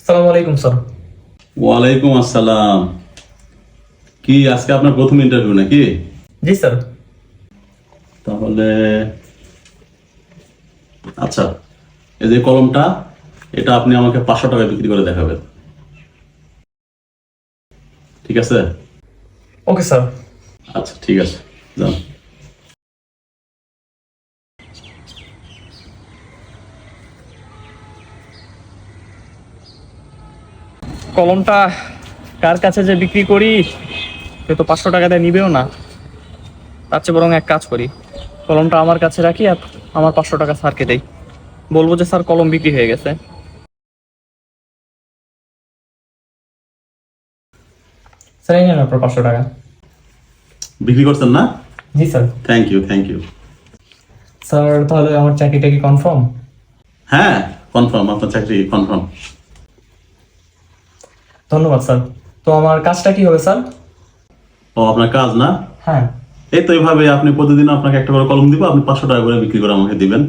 সালাম আলাইকুম স্যার। ওয়ালাইকুম আসসালাম। কি আজকে আপনার প্রথম ইন্টারভিউ নাকি? জি স্যার। তাহলে আচ্ছা, এই যে কলমটা, এটা আপনি আমাকে 500 টাকায় বিক্রি করে দেখাবেন, ঠিক আছে? Okay sir. আচ্ছা ঠিক আছে, যান। কলমটা কার কাছে যে বিক্রি করি, সে তো 500 টাকা দিয়ে নিবেও না। তার চেয়ে বরং এক কাজ করি, কলমটা আমার কাছে রাখি আর আমার 500 টাকা স্যারকে দেই। বলবো যে স্যার কলম বিক্রি হয়ে গেছে। স্যার এই নেন আপনার 500 টাকা। বিক্রি করছেন না? জি sir. Thank you, thank you. Sir তাহলে আমার চাকরিটা কি কনফার্ম? হ্যাঁ, কনফার্ম, আপনার চাকরি কনফার্ম। ধন্যবাদ স্যার। তো আমার কাজটা কি হবে স্যার? ও, আপনার কাজ না? হ্যাঁ। এই তো এইভাবে আপনি প্রতিদিন আপনাকে একটা করে কলম দিব, আপনি 500 টাকা করে বিক্রি করে আমাকে দিবেন।